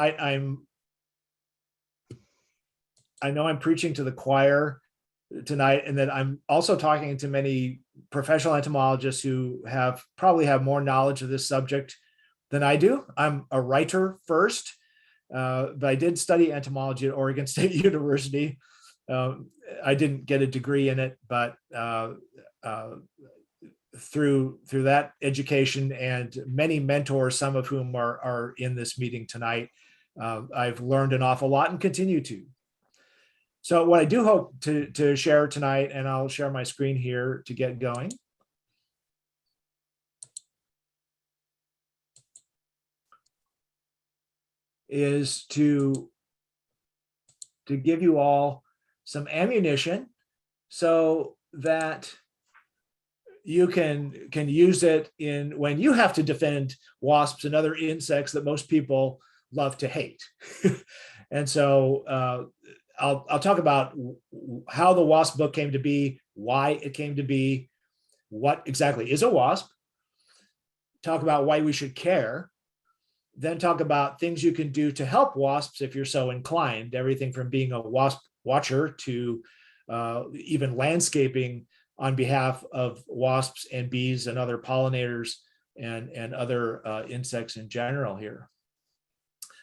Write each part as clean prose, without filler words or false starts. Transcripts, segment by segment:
I know I'm preaching to the choir tonight, and that I'm also talking to many professional entomologists who probably have more knowledge of this subject than I do. I'm a writer first, but I did study entomology at Oregon State University. I didn't get a degree in it, but through that education and many mentors, some of whom are in this meeting tonight, I've learned an awful lot and continue to. So what I do hope to share tonight, and I'll share my screen here to get going, is to give you all some ammunition so that you can use it when you have to defend wasps and other insects that most people love to hate. And so I'll talk about how the wasp book came to be, why it came to be, what exactly is a wasp, talk about why we should care, then talk about things you can do to help wasps if you're so inclined, everything from being a wasp watcher to even landscaping on behalf of wasps and bees and other pollinators and other insects in general here.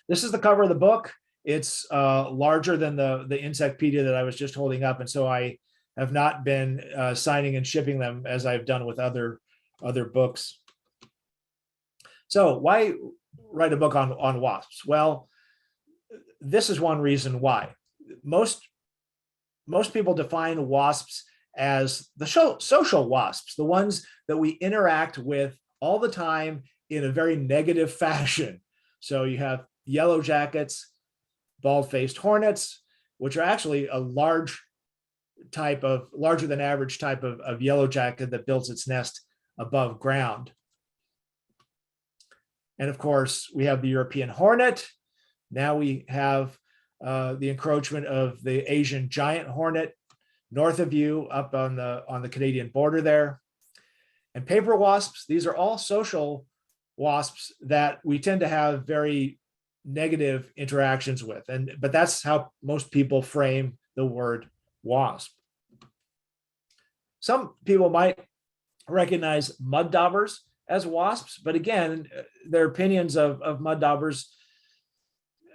This is the cover of the book. It's larger than the Insectpedia that I was just holding up, and so I have not been signing and shipping them as I've done with other books. So why write a book on wasps? Well, this is one reason why. Most people define wasps as the social wasps, the ones that we interact with all the time in a very negative fashion. So you have yellow jackets, bald-faced hornets, which are actually a larger than average type of yellow jacket that builds its nest above ground. And of course, we have the European hornet. Now we have the encroachment of the Asian giant hornet north of you, up on the Canadian border there. And paper wasps, these are all social wasps that we tend to have very negative interactions with, but that's how most people frame the word wasp. Some people might recognize mud daubers as wasps, but again, their opinions of mud daubers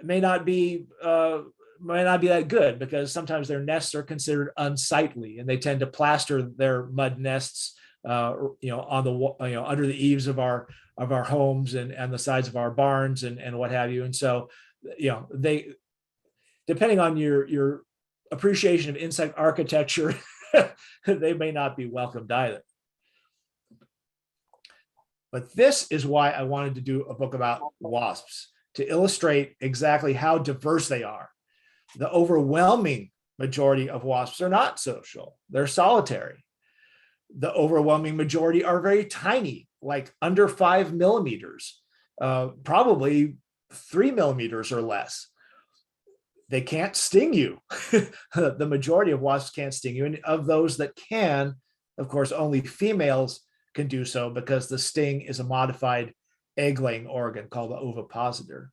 may not be that good, because sometimes their nests are considered unsightly, and they tend to plaster their mud nests, on the under the eaves of our homes and the sides of our barns and what have you. And so, they, depending on your appreciation of insect architecture, they may not be welcomed either. But this is why I wanted to do a book about wasps, to illustrate exactly how diverse they are. The overwhelming majority of wasps are not social, they're solitary. The overwhelming majority are very tiny, like under 5 millimeters, probably 3 millimeters or less. They can't sting you. The majority of wasps can't sting you. And of those that can, of course, only females can do so, because the sting is a modified egg-laying organ called the ovipositor.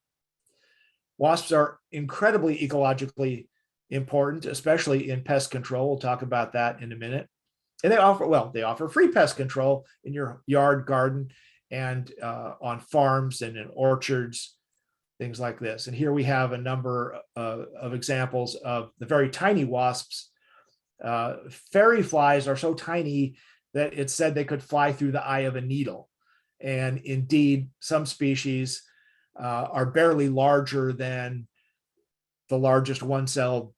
Wasps are incredibly ecologically important, especially in pest control. We'll talk about that in a minute. And they offer free pest control in your yard, garden, and on farms and in orchards, things like this. And here we have a number of examples of the very tiny wasps. Fairy flies are so tiny that it's said they could fly through the eye of a needle. And indeed, some species are barely larger than the largest one-celled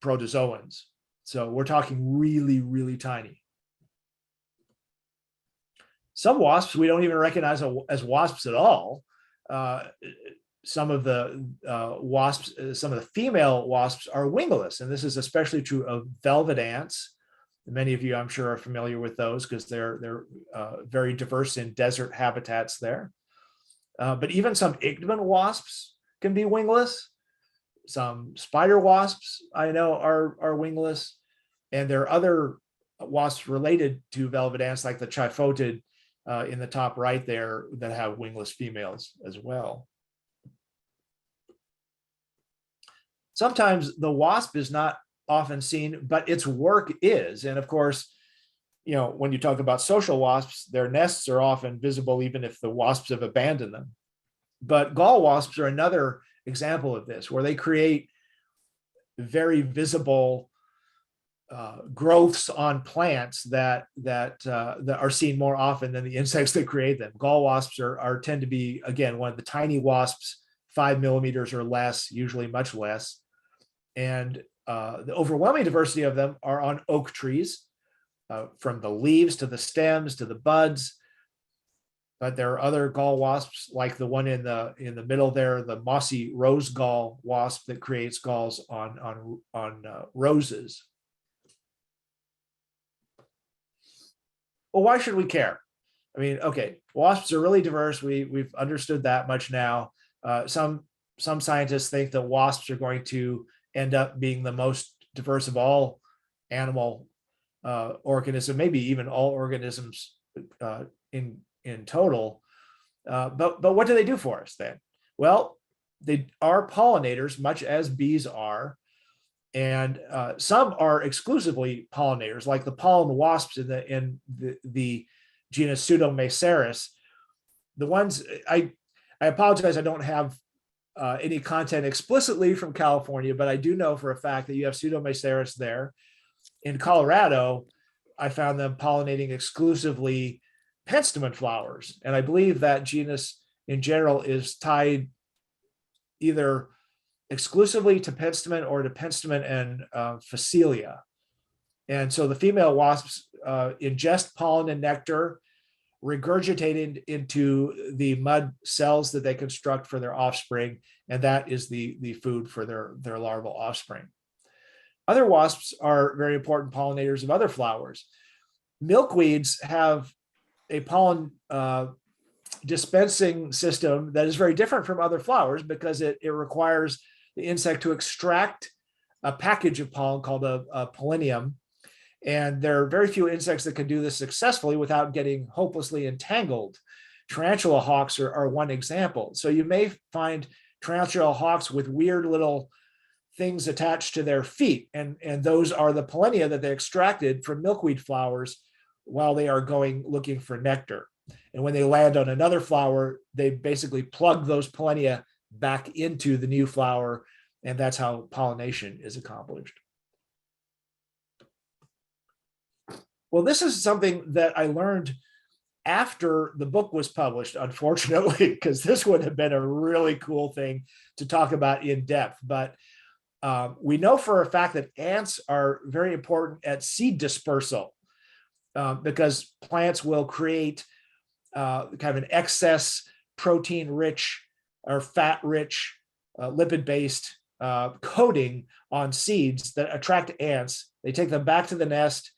protozoans. So we're talking really, really tiny. Some wasps we don't even recognize as wasps at all. Some of the wasps, some of the female wasps are wingless, and this is especially true of velvet ants. Many of you, I'm sure, are familiar with those because they're very diverse in desert habitats there. But even some Ichneumon wasps can be wingless. Some spider wasps I know are wingless, and there are other wasps related to velvet ants, like the trifotid in the top right there, that have wingless females as well. sometimes the wasp is not often seen, but its work is. And of course, when you talk about social wasps, their nests are often visible even if the wasps have abandoned them. But gall wasps are another example of this, where they create very visible growths on plants that are seen more often than the insects that create them. Gall wasps tend to be, again, one of the tiny wasps, 5 millimeters or less, usually much less. And the overwhelming diversity of them are on oak trees, from the leaves to the stems to the buds. But there are other gall wasps, like the one in the middle there, the mossy rose gall wasp that creates galls on roses. Well, why should we care? I mean, okay, wasps are really diverse. We've understood that much now. Some scientists think that wasps are going to end up being the most diverse of all animal organisms, maybe even all organisms in total. But what do they do for us then? Well, they are pollinators, much as bees are. And some are exclusively pollinators, like the pollen wasps in the genus Pseudomycetes. The ones, I apologize, I don't have any content explicitly from California, but I do know for a fact that you have Pseudomycetes there. In Colorado, I found them pollinating exclusively penstemon flowers. And I believe that genus in general is tied either exclusively to penstemon or to penstemon and Phacelia. And so the female wasps ingest pollen and nectar, regurgitated into the mud cells that they construct for their offspring, and that is the food for their larval offspring. Other wasps are very important pollinators of other flowers. Milkweeds have a pollen dispensing system that is very different from other flowers, because it requires the insect to extract a package of pollen called a pollinium. And there are very few insects that can do this successfully without getting hopelessly entangled. Tarantula hawks are one example. So you may find tarantula hawks with weird little things attached to their feet. And those are the pollinia that they extracted from milkweed flowers while they are going looking for nectar. And when they land on another flower, they basically plug those pollinia back into the new flower, and that's how pollination is accomplished. Well, this is something that I learned after the book was published, unfortunately, because this would have been a really cool thing to talk about in depth. But we know for a fact that ants are very important at seed dispersal, because plants will create kind of an excess protein-rich or fat-rich, lipid-based coating on seeds that attract ants. They take them back to the nest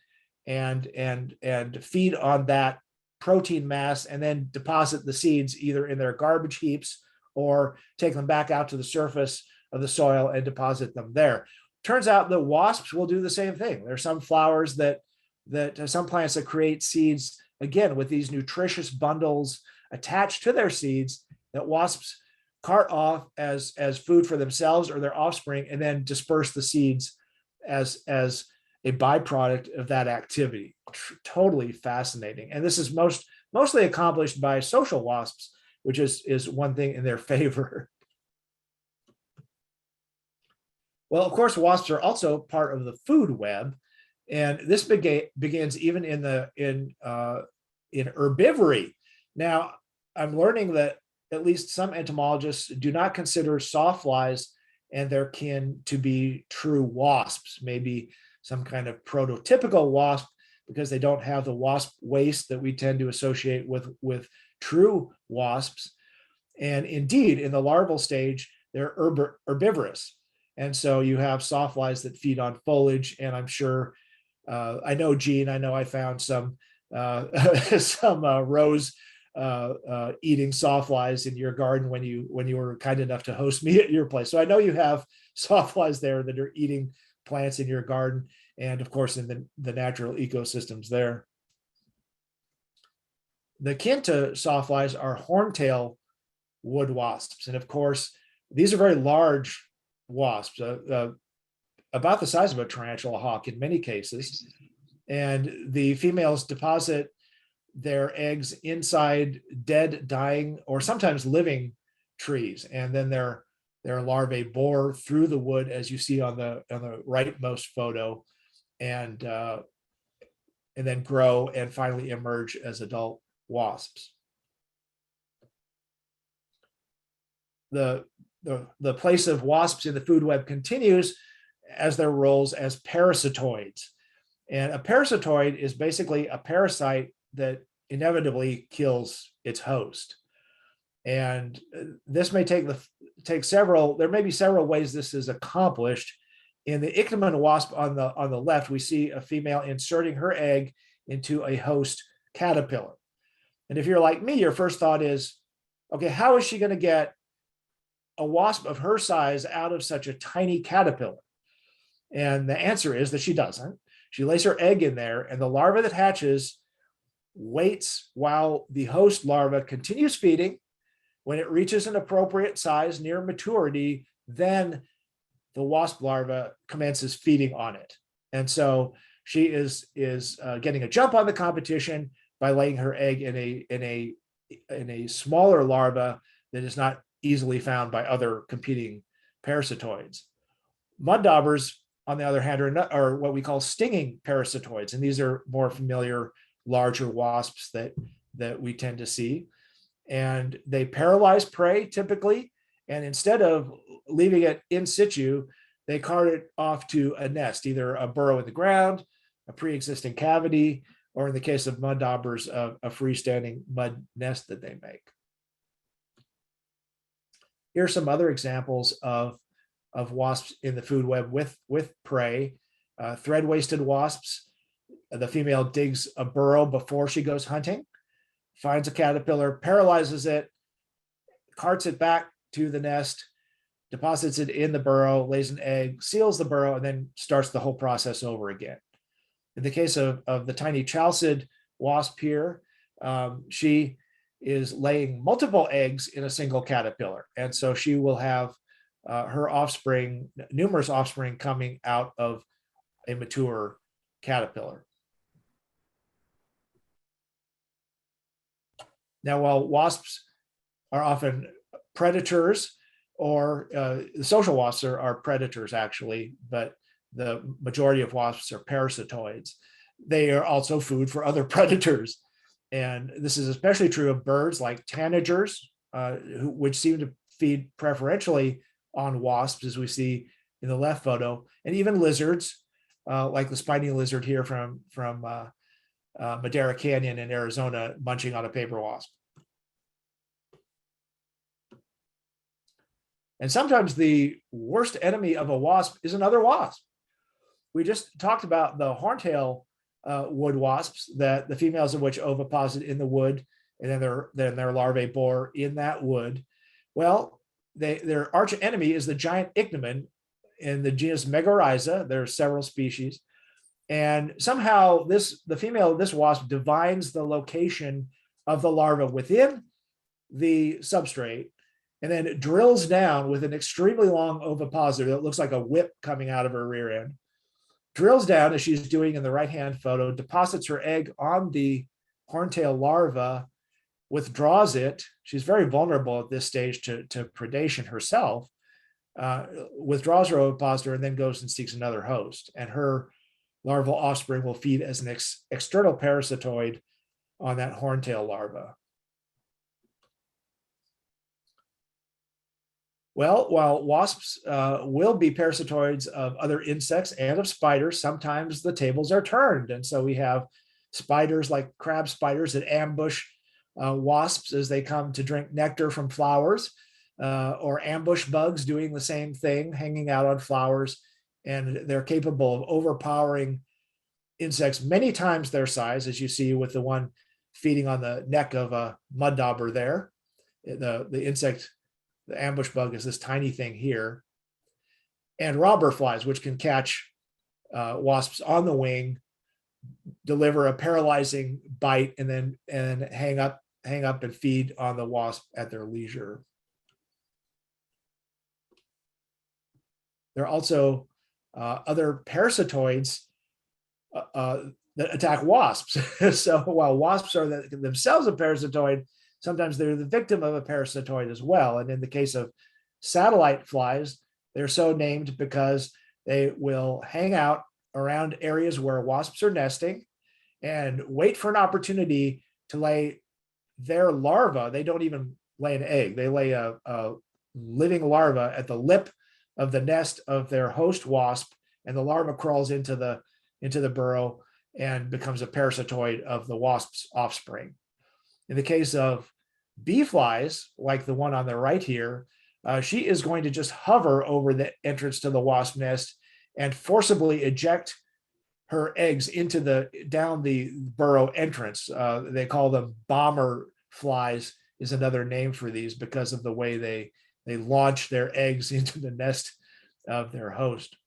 and feed on that protein mass, and then deposit the seeds either in their garbage heaps or take them back out to the surface of the soil and deposit them there. Turns out that wasps will do the same thing. There are some flowers that some plants that create seeds, again, with these nutritious bundles attached to their seeds, that wasps cart off as food for themselves or their offspring, and then disperse the seeds as a byproduct of that activity. Totally fascinating. And this is mostly accomplished by social wasps, which is one thing in their favor. Well, of course, wasps are also part of the food web, and this begins even in herbivory. Now, I'm learning that at least some entomologists do not consider sawflies and their kin to be true wasps, maybe some kind of prototypical wasp, because they don't have the wasp waist that we tend to associate with true wasps. And indeed, in the larval stage, they're herbivorous. And so you have sawflies that feed on foliage, and I'm sure, I know, Gene, I know I found some rose eating sawflies in your garden when you were kind enough to host me at your place. So I know you have sawflies there that are eating plants in your garden, and of course in the natural ecosystems there. The kin to sawflies are horntail wood wasps, and of course these are very large wasps, about the size of a tarantula hawk in many cases. And the females deposit their eggs inside dead, dying, or sometimes living trees. And then their larvae bore through the wood, as you see on the rightmost photo, and then grow and finally emerge as adult wasps. The place of wasps in the food web continues as their roles as parasitoids. And a parasitoid is basically a parasite that inevitably kills its host. And this may take several, there may be several ways this is accomplished. In the Ichneumon wasp on the left, we see a female inserting her egg into a host caterpillar. And if you're like me, your first thought is, okay, how is she going to get a wasp of her size out of such a tiny caterpillar? And the answer is that she doesn't. She lays her egg in there, and the larva that hatches waits while the host larva continues feeding. When it reaches an appropriate size near maturity, then the wasp larva commences feeding on it. And so she is getting a jump on the competition by laying her egg in a smaller larva that is not easily found by other competing parasitoids. Mud daubers, on the other hand, are what we call stinging parasitoids, and these are more familiar, larger wasps that we tend to see. And they paralyze prey typically, and instead of leaving it in situ, they cart it off to a nest, either a burrow in the ground, a pre-existing cavity, or in the case of mud daubers, a freestanding mud nest that they make. Here are some other examples of wasps in the food web with prey. Thread-waisted wasps. The female digs a burrow before she goes hunting, finds a caterpillar, paralyzes it, carts it back to the nest, deposits it in the burrow, lays an egg, seals the burrow, and then starts the whole process over again. In the case of the tiny chalcid wasp here, she is laying multiple eggs in a single caterpillar. And so she will have her offspring, numerous offspring coming out of a mature caterpillar. Now, while wasps are often predators, or the social wasps are predators actually, but the majority of wasps are parasitoids, they are also food for other predators. And this is especially true of birds like tanagers, which seem to feed preferentially on wasps, as we see in the left photo, and even lizards, like the spiny lizard here from Madera Canyon in Arizona, munching on a paper wasp. And sometimes the worst enemy of a wasp is another wasp. We just talked about the horntail wood wasps, that the females of which oviposit in the wood, and then their larvae bore in that wood. Well, their arch enemy is the giant ichneumon in the genus Megorrhiza. There are several species. And somehow the female of this wasp divines the location of the larva within the substrate, and then drills down with an extremely long ovipositor that looks like a whip coming out of her rear end, drills down, as she's doing in the right-hand photo, deposits her egg on the horntail larva, withdraws it. She's very vulnerable at this stage to predation herself, withdraws her ovipositor, and then goes and seeks another host. And her larval offspring will feed as an external parasitoid on that horntail larva. Well, while wasps will be parasitoids of other insects and of spiders, sometimes the tables are turned. And so we have spiders like crab spiders that ambush wasps as they come to drink nectar from flowers, or ambush bugs doing the same thing, hanging out on flowers. And they're capable of overpowering insects many times their size, as you see with the one feeding on the neck of a mud dauber there. The insect, the ambush bug, is this tiny thing here. And robber flies, which can catch wasps on the wing, deliver a paralyzing bite, and then hang up and feed on the wasp at their leisure. there are also other parasitoids that attack wasps. So while wasps are themselves a parasitoid, sometimes they're the victim of a parasitoid as well. And in the case of satellite flies, they're so named because they will hang out around areas where wasps are nesting and wait for an opportunity to lay their larva. They don't even lay an egg. They lay a living larva at the lip of the nest of their host wasp, and the larva crawls into the burrow and becomes a parasitoid of the wasp's offspring. In the case of bee flies, like the one on the right here, she is going to just hover over the entrance to the wasp nest and forcibly eject her eggs down the burrow entrance. They call them bomber flies, is another name for these, because of the way they launch their eggs into the nest of their host.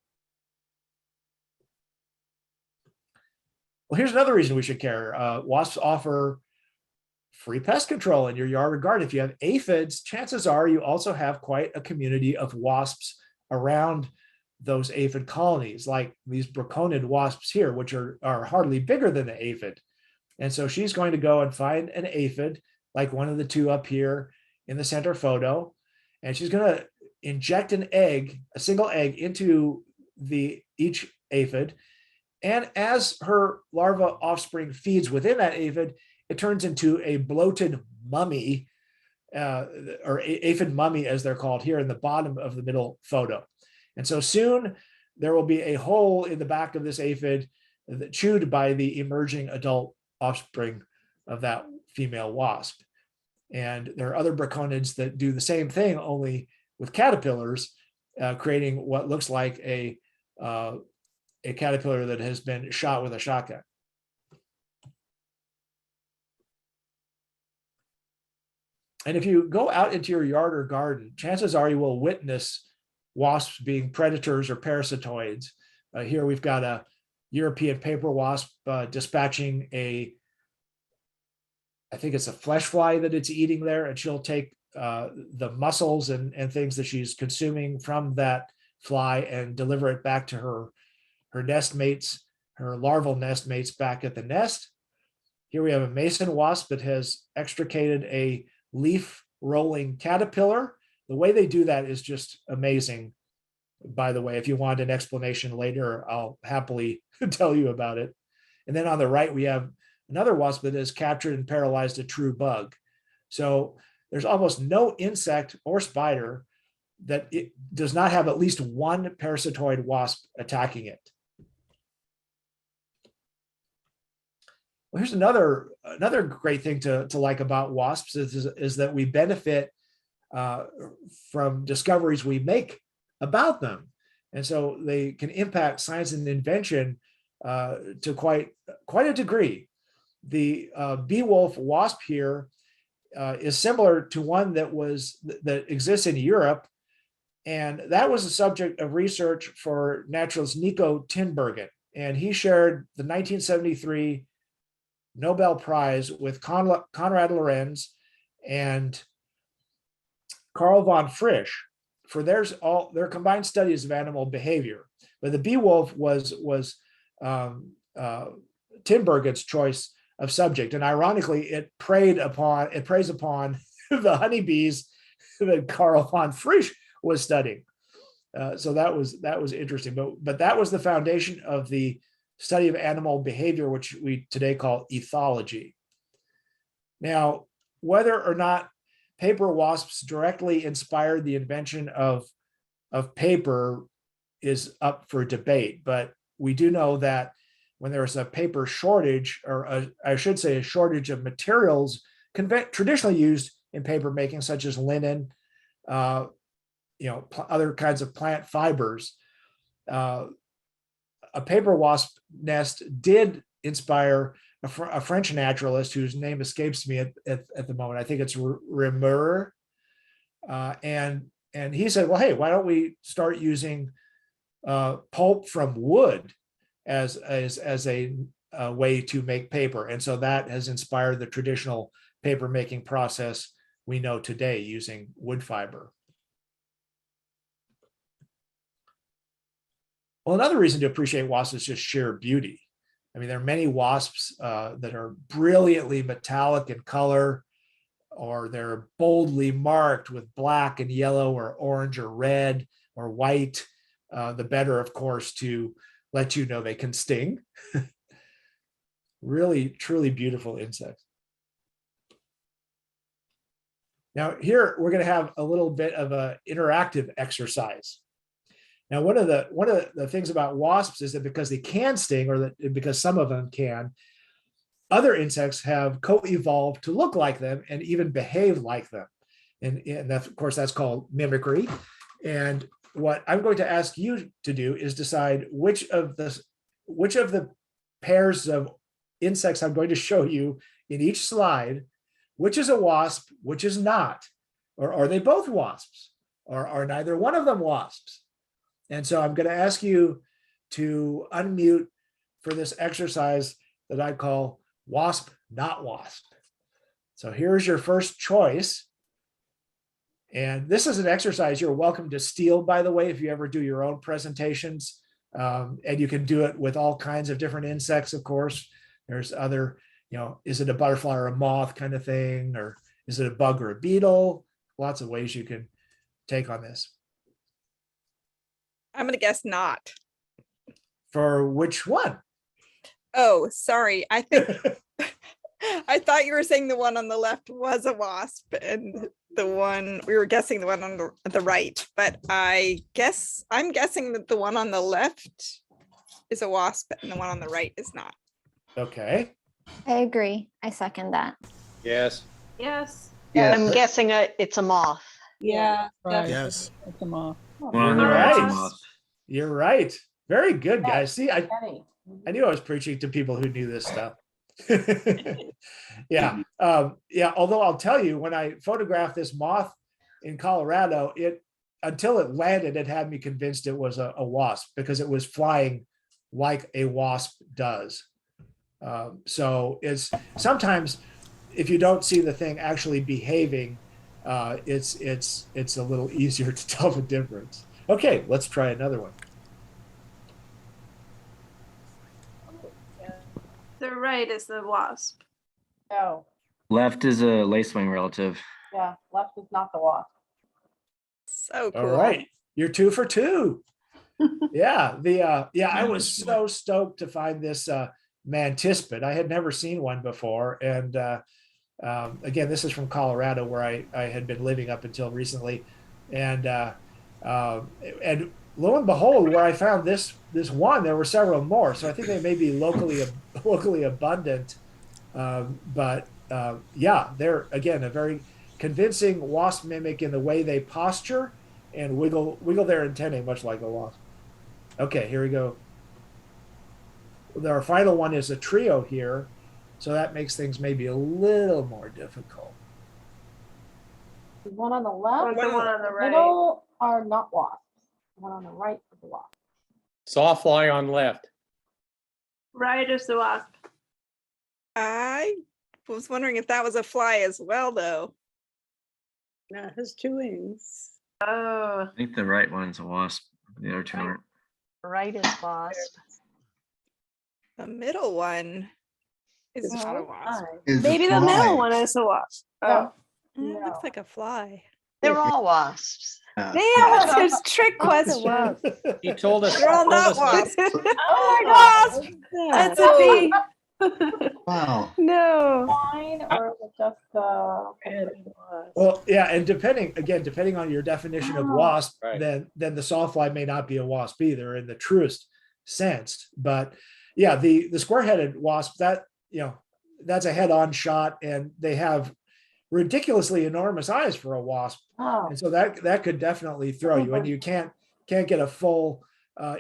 Well, here's another reason we should care. Wasps offer free pest control in your yard or garden. If you have aphids, chances are you also have quite a community of wasps around those aphid colonies, like these braconid wasps here, which are hardly bigger than the aphid. And so she's going to go and find an aphid, like one of the two up here in the center photo, and she's going to inject an egg, a single egg, into each aphid. And as her larva offspring feeds within that aphid, it turns into a bloated mummy, or aphid mummy, as they're called here in the bottom of the middle photo. And so soon there will be a hole in the back of this aphid chewed by the emerging adult offspring of that female wasp. And there are other braconids that do the same thing, only with caterpillars, creating what looks like a caterpillar that has been shot with a shotgun. And if you go out into your yard or garden, chances are you will witness wasps being predators or parasitoids. Here we've got a European paper wasp dispatching I think it's a flesh fly that it's eating there, and she'll take the mussels and things that she's consuming from that fly and deliver it back to her nest mates, her larval nest mates back at the nest. Here we have a mason wasp that has extricated a leaf rolling caterpillar. The way they do that is just amazing. By the way, if you want an explanation later, I'll happily tell you about it. And then on the right, we have another wasp that has captured and paralyzed a true bug. So there's almost no insect or spider that it does not have at least one parasitoid wasp attacking it. Well, here's another great thing to like about wasps is that we benefit from discoveries we make about them. And so they can impact science and invention to quite a degree. The bee wolf wasp here is similar to one that exists in Europe, and that was the subject of research for naturalist Nico Tinbergen, and he shared the 1973 Nobel Prize with Konrad Lorenz and Carl von Frisch for their combined studies of animal behavior. But the bee wolf was Tinbergen's choice of subject, and ironically, it preys upon the honeybees that Carl von Frisch was studying. So that was interesting. But that was the foundation of the study of animal behavior, which we today call ethology. Now, whether or not paper wasps directly inspired the invention of paper is up for debate, but we do know that when there was a paper shortage, or I should say a shortage of materials traditionally used in paper making, such as linen, other kinds of plant fibers, a paper wasp nest did inspire a French naturalist whose name escapes me at the moment. I think it's Remer. And he said, well, hey, why don't we start using pulp from wood as a way to make paper? And so that has inspired the traditional paper making process we know today using wood fiber. Well, another reason to appreciate wasps is just sheer beauty. I mean, there are many wasps that are brilliantly metallic in color, or they're boldly marked with black and yellow or orange or red or white. The better, of course, to let you know they can sting. Really, truly beautiful insects. Now here, we're going to have a little bit of an interactive exercise. Now, one of the things about wasps is that because they can sting, or that because some of them can, other insects have co-evolved to look like them and even behave like them. And that, of course, that's called mimicry. And what I'm going to ask you to do is decide which of the pairs of insects I'm going to show you in each slide, which is a wasp, which is not, or are they both wasps, or are neither one of them wasps? And so I'm going to ask you to unmute for this exercise that I call wasp, not wasp. So here's your first choice. And this is an exercise you're welcome to steal, by the way, if you ever do your own presentations. And you can do it with all kinds of different insects, of course. There's other, is it a butterfly or a moth kind of thing? Or is it a bug or a beetle? Lots of ways you can take on this. I'm going to guess not. For which one? Oh, sorry. I think I thought you were saying the one on the left was a wasp, and the one we were guessing the one on the right. But I'm guessing that the one on the left is a wasp, and the one on the right is not. Okay. I agree. I second that. Yes. Yes. Yeah. I'm guessing it's a moth. Yeah. Right. Yes. It's a moth. You're right. You're right. Very good, guys. See, I knew I was preaching to people who knew this stuff. Yeah. Although I'll tell you, when I photographed this moth in Colorado, until it landed, it had me convinced it was a wasp, because it was flying like a wasp does. So it's sometimes, if you don't see the thing actually behaving, it's a little easier to tell the difference. Okay, let's try another one. The right is the wasp. No, Left is a lacewing relative. yeah, left is not the wasp. So cool. All right, you're 2 for 2. Yeah, I was so stoked to find this mantispid. I had never seen one before, and again, this is from Colorado, where I had been living up until recently, and lo and behold, where I found this one, there were several more. So I think they may be locally abundant, but they're, again, a very convincing wasp mimic in the way they posture and wiggle their antennae, much like a wasp. Okay, here we go. Our final one is a trio here, so that makes things maybe a little more difficult. The one on the left, The one on the right. middle are not wasps. The one on the right is the wasp. Sawfly on left. Right is the wasp. I was wondering if that was a fly as well, though. No, it has 2 wings. Oh, I think the right one's a wasp. The other two aren't. Right is wasp. The middle one is not a wasp. Is maybe a the middle fly. one is the wasp. No. It No. looks like a fly. They're all wasps. Yeah. Yeah, there's trick That's a questions. wasp. He told us. They're all told not us wasps. Oh my Wasp. That's a bee. Wow. No. Fine, or is it just Well, yeah, and depending on your definition of wasp, Right. then the sawfly may not be a wasp either in the truest sense. But yeah, the square-headed wasp, that's a head-on shot, and they have ridiculously enormous eyes for a wasp, Oh, and so that could definitely throw you, and you can't get a full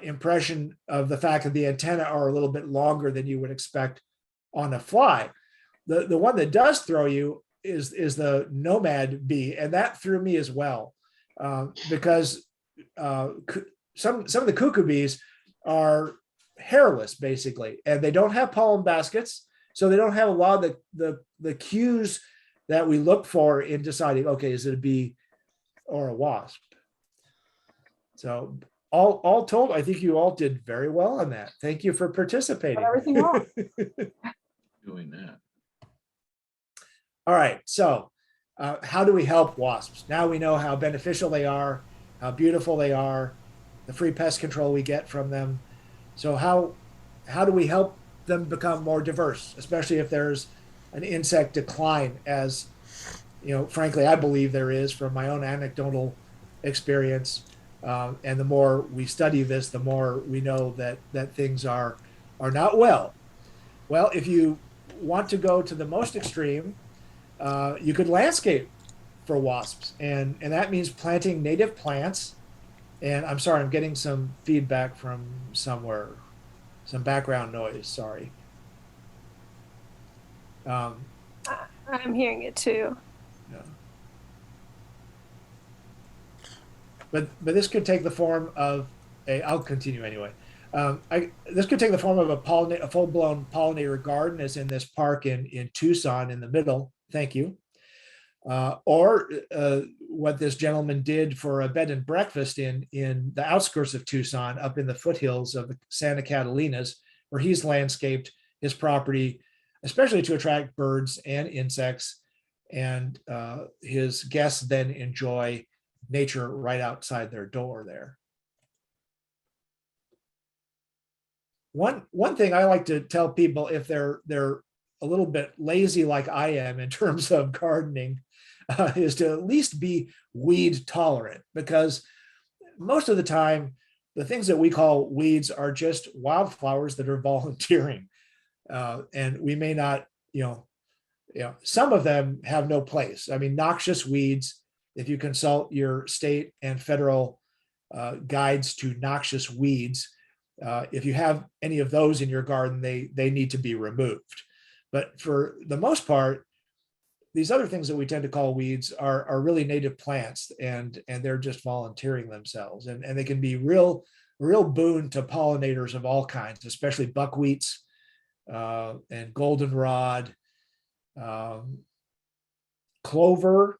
impression of the fact that the antennae are a little bit longer than you would expect on a fly. The one that does throw you is the nomad bee, and that threw me as well, because some of the cuckoo bees are hairless basically, and they don't have pollen baskets, so they don't have a lot of the cues that we look for in deciding, okay, is it a bee or a wasp? So all told, I think you all did very well on that. Thank you for participating. Got everything wrong. Doing that. All right, so how do we help wasps? Now we know how beneficial they are, how beautiful they are, the free pest control we get from them. So how do we help them become more diverse, especially if there's an insect decline, as frankly, I believe there is from my own anecdotal experience. And the more we study this, the more we know that things are not well. Well, if you want to go to the most extreme, you could landscape for wasps, and that means planting native plants. And I'm sorry, I'm getting some feedback from somewhere, some background noise. Sorry. I'm hearing it too. Yeah. But this could take the form of I'll continue anyway. This could take the form of a full-blown pollinator garden, as in this park in Tucson in the middle. Thank you. Or what this gentleman did for a bed and breakfast in the outskirts of Tucson, up in the foothills of the Santa Catalinas, where he's landscaped his property, especially to attract birds and insects. And his guests then enjoy nature right outside their door there. One thing I like to tell people, if they're a little bit lazy like I am in terms of gardening, is to at least be weed tolerant, because most of the time the things that we call weeds are just wildflowers that are volunteering, and we may not, some of them have no place. I mean, noxious weeds, if you consult your state and federal guides to noxious weeds, if you have any of those in your garden, they need to be removed. But for the most part, these other things that we tend to call weeds are really native plants, and they're just volunteering themselves, and they can be real boon to pollinators of all kinds, especially buckwheats and goldenrod, clover.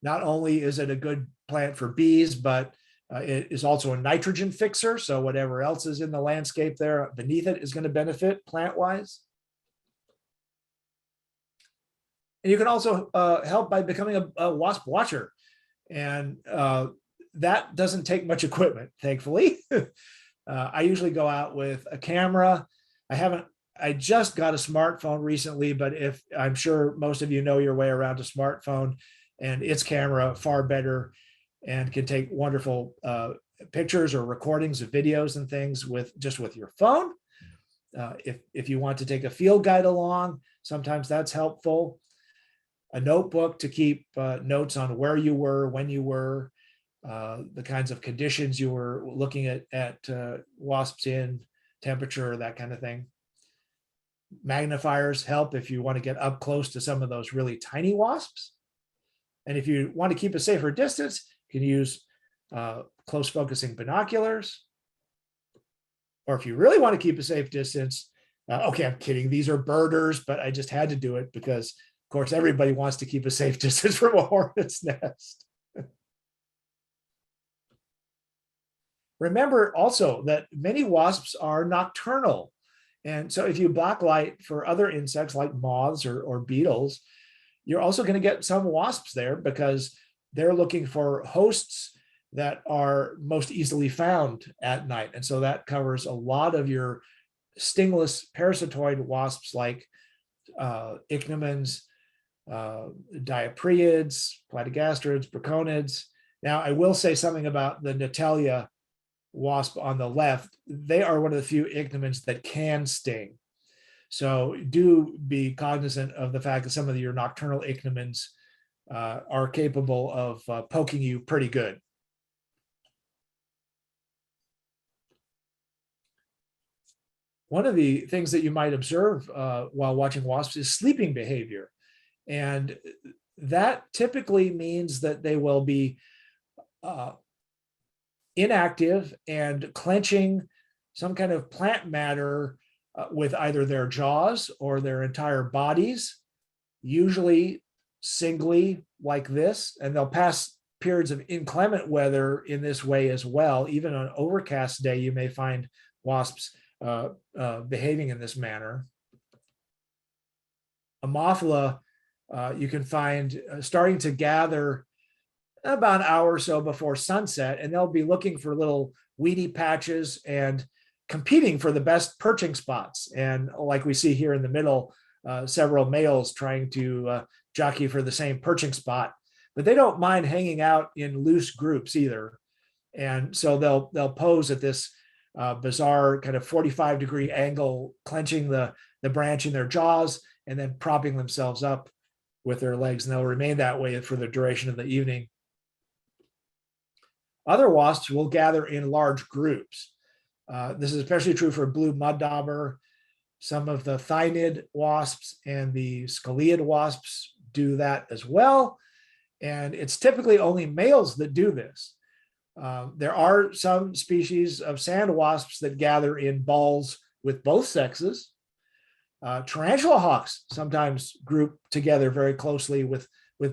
Not only is it a good plant for bees, but it is also a nitrogen fixer. So whatever else is in the landscape there beneath it is going to benefit plant-wise. And you can also help by becoming a wasp watcher. And that doesn't take much equipment, thankfully. I usually go out with a camera. I just got a smartphone recently, but I'm sure most of you know your way around a smartphone, and its camera far better and can take wonderful pictures or recordings of videos and things with your phone. If you want to take a field guide along, sometimes that's helpful. A notebook to keep notes on where you were, when you were, the kinds of conditions you were looking at wasps in, temperature, that kind of thing. Magnifiers help if you want to get up close to some of those really tiny wasps. And if you want to keep a safer distance, you can use close focusing binoculars. Or if you really want to keep a safe distance, okay, I'm kidding. These are birders, but I just had to do it because, of course, everybody wants to keep a safe distance from a hornet's nest. Remember also that many wasps are nocturnal. And so if you blacklight for other insects like moths or beetles, you're also going to get some wasps there because they're looking for hosts that are most easily found at night. And so that covers a lot of your stingless parasitoid wasps like ichneumons, diapriids, platygasterids, braconids. Now, I will say something about the Natalia wasp on the left. They are one of the few ichneumons that can sting. So do be cognizant of the fact that some of your nocturnal ichneumons are capable of poking you pretty good. One of the things that you might observe while watching wasps is sleeping behavior. And that typically means that they will be inactive and clenching some kind of plant matter with either their jaws or their entire bodies, usually singly like this, and they'll pass periods of inclement weather in this way as well. Even on an overcast day, you may find wasps behaving in this manner. Ammophila, you can find starting to gather about an hour or so before sunset, and they'll be looking for little weedy patches and competing for the best perching spots. And like we see here in the middle, several males trying to jockey for the same perching spot, but they don't mind hanging out in loose groups either. And so they'll pose at this bizarre kind of 45-degree angle, clenching the branch in their jaws and then propping themselves up with their legs, and they'll remain that way for the duration of the evening. Other wasps will gather in large groups. This is especially true for blue mud dauber. Some of the thynid wasps and the scoliid wasps do that as well. And it's typically only males that do this. There are some species of sand wasps that gather in balls with both sexes. Tarantula hawks sometimes group together very closely with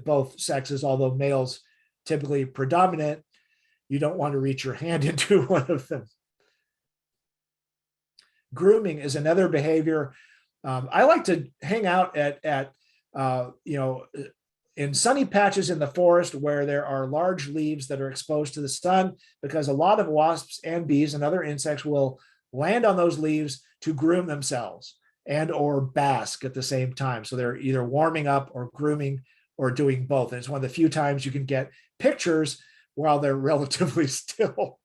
both sexes, although males typically predominant. You don't want to reach your hand into one of them. Grooming is another behavior. I like to hang out at in sunny patches in the forest where there are large leaves that are exposed to the sun, because a lot of wasps and bees and other insects will land on those leaves to groom themselves and or bask at the same time. So they're either warming up or grooming or doing both. And it's one of the few times you can get pictures while they're relatively still.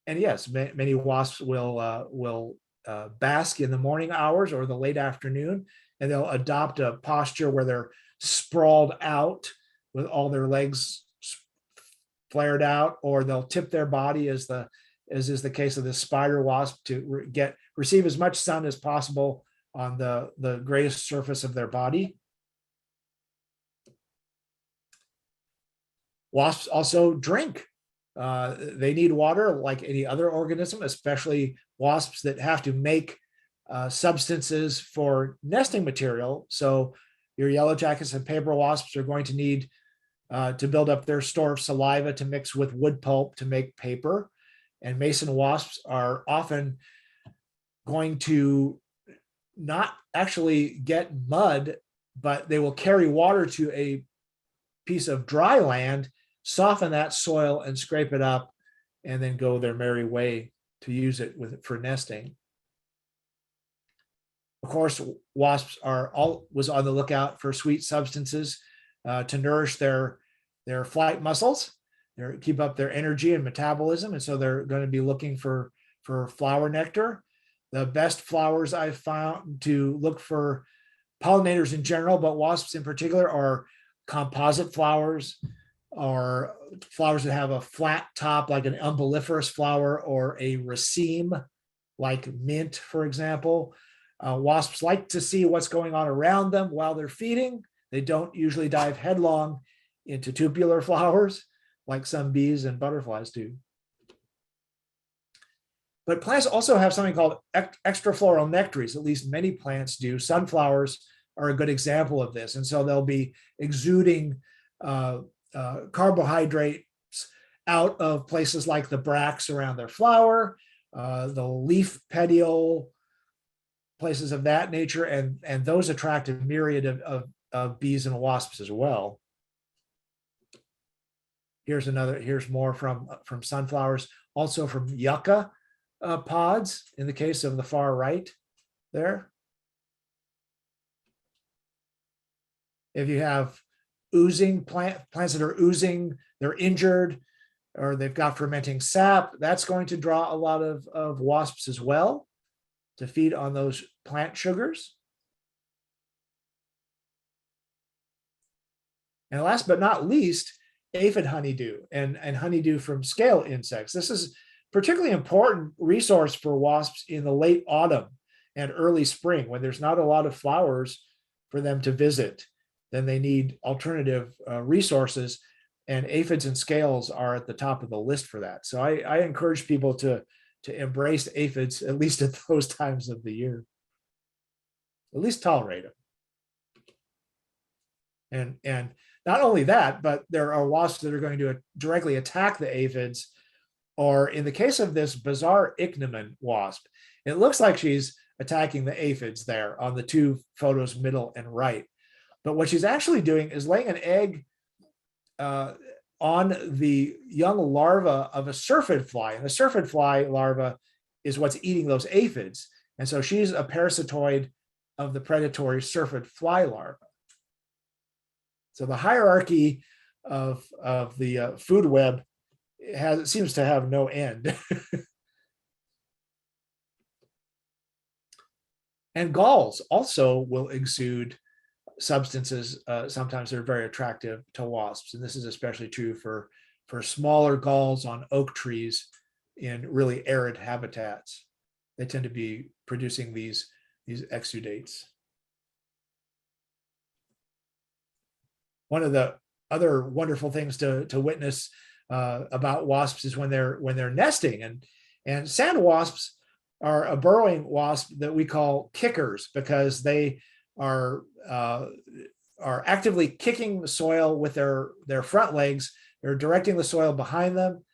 And yes, many wasps will bask in the morning hours or the late afternoon, and they'll adopt a posture where they're sprawled out with all their legs flared out, or they'll tip their body, as is the case of the spider wasp, to receive as much sun as possible on the greatest surface of their body. Wasps also drink. They need water like any other organism, especially wasps that have to make substances for nesting material. So your yellow jackets and paper wasps are going to need to build up their store of saliva to mix with wood pulp to make paper. And mason wasps are often going to not actually get mud, but they will carry water to a piece of dry land, soften that soil and scrape it up, and then go their merry way to use it for nesting. Of course, wasps are always on the lookout for sweet substances to nourish their flight muscles, keep up their energy and metabolism, and so they're going to be looking for flower nectar. The best flowers I've found to look for pollinators in general, but wasps in particular, are composite flowers, or flowers that have a flat top like an umbelliferous flower, or a raceme like mint, for example. Wasps like to see what's going on around them while they're feeding. They don't usually dive headlong into tubular flowers like some bees and butterflies do. But plants also have something called extrafloral nectaries. At least many plants do. Sunflowers are a good example of this. And so they'll be exuding carbohydrates out of places like the bracts around their flower, the leaf petiole, places of that nature, and those attract a myriad of bees and wasps as well. Here's more from sunflowers, also from yucca pods in the case of the far right there. If you have oozing plants that are oozing, they're injured, or they've got fermenting sap, that's going to draw a lot of wasps as well to feed on those plant sugars. And last but not least, aphid honeydew and honeydew from scale insects. This is particularly important resource for wasps in the late autumn and early spring, when there's not a lot of flowers for them to visit. Then they need alternative resources, and aphids and scales are at the top of the list for that. So I encourage people to embrace aphids, at least at those times of the year, at least tolerate them. And not only that, but there are wasps that are going to directly attack the aphids. Or in the case of this bizarre ichneumon wasp, it looks like she's attacking the aphids there on the two photos, middle and right. But what she's actually doing is laying an egg on the young larva of a syrphid fly. And the syrphid fly larva is what's eating those aphids. And so she's a parasitoid of the predatory syrphid fly larva. So the hierarchy of the food web seems to have no end. And galls also will exude substances. Sometimes they're very attractive to wasps. And this is especially true for smaller galls on oak trees in really arid habitats. They tend to be producing these exudates. One of the other wonderful things to witness about wasps is when they're nesting, and sand wasps are a burrowing wasp that we call kickers because they are actively kicking the soil with their front legs. They're directing the soil behind them,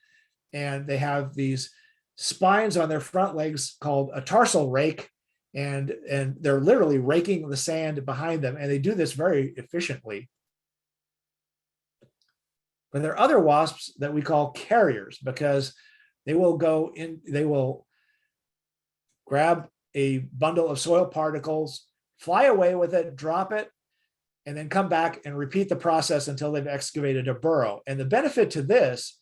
and they have these spines on their front legs called a tarsal rake, and they're literally raking the sand behind them, and they do this very efficiently. But there are other wasps that we call carriers because they will grab a bundle of soil particles, fly away with it, drop it, and then come back and repeat the process until they've excavated a burrow. And the benefit to this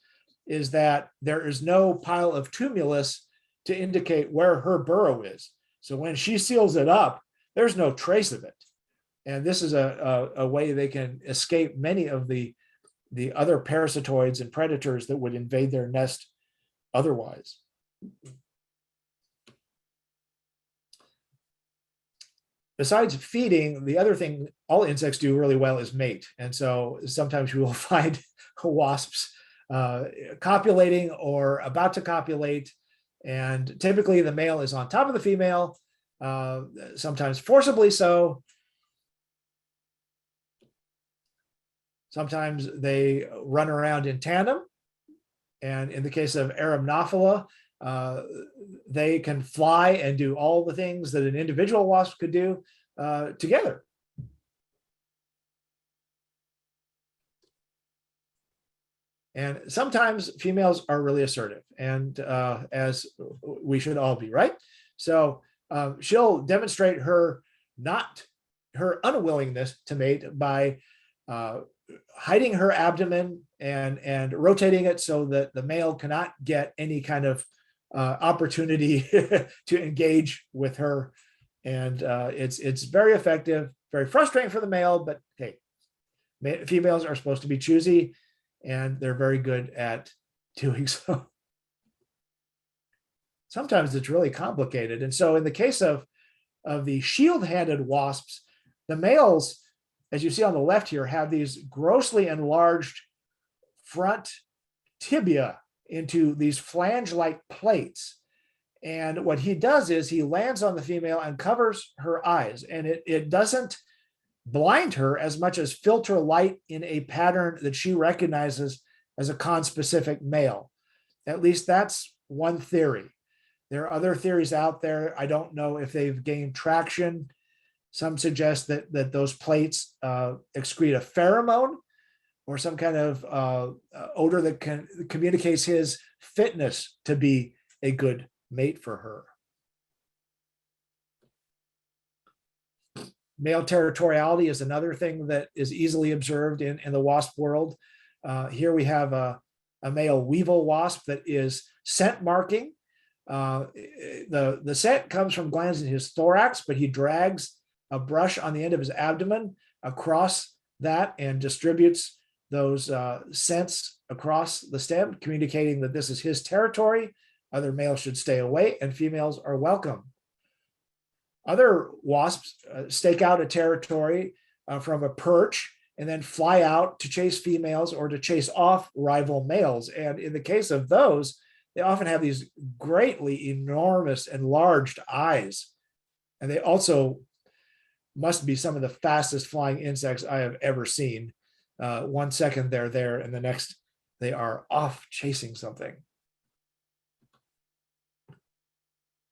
is that there is no pile of tumulus to indicate where her burrow is. So when she seals it up, there's no trace of it. And this is a way they can escape many of the other parasitoids and predators that would invade their nest otherwise. Besides feeding, the other thing all insects do really well is mate. And so sometimes we will find wasps copulating or about to copulate. And typically the male is on top of the female, sometimes forcibly so. Sometimes they run around in tandem. And in the case of Arymnophila, they can fly and do all the things that an individual wasp could do together. And sometimes females are really assertive, and as we should all be, right? So she'll demonstrate her unwillingness to mate by hiding her abdomen and rotating it so that the male cannot get any kind of opportunity to engage with her. And it's very effective, very frustrating for the male, but hey, females are supposed to be choosy, and they're very good at doing so. Sometimes it's really complicated. And so in the case of the shield-handed wasps, the males, as you see on the left here, have these grossly enlarged front tibia into these flange-like plates. And what he does is he lands on the female and covers her eyes. And it doesn't blind her as much as filter light in a pattern that she recognizes as a conspecific male. At least that's one theory. There are other theories out there. I don't know if they've gained traction. Some suggest that those plates excrete a pheromone or some kind of odor that communicates his fitness to be a good mate for her. Male territoriality is another thing that is easily observed in the wasp world. Here we have a male weevil wasp that is scent marking. The scent comes from glands in his thorax, but he drags a brush on the end of his abdomen across that and distributes those scents across the stem, communicating that this is his territory. Other males should stay away, and females are welcome. Other wasps stake out a territory from a perch and then fly out to chase females or to chase off rival males. And in the case of those, they often have these greatly enormous enlarged eyes. And they also must be some of the fastest flying insects I have ever seen. 1 second they're there, and the next they are off chasing something.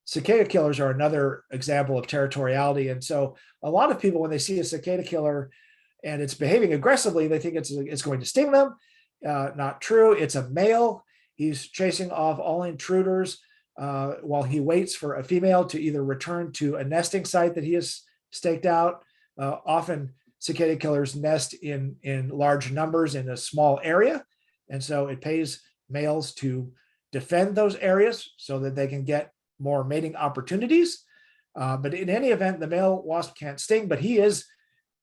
Cicada killers are another example of territoriality. And so a lot of people, when they see a cicada killer and it's behaving aggressively, they think it's going to sting them. Not true. It's a male. He's chasing off all intruders while he waits for a female to either return to a nesting site that he has staked out. Often cicada killers nest in large numbers in a small area. And so it pays males to defend those areas so that they can get more mating opportunities. But in any event, the male wasp can't sting, but he is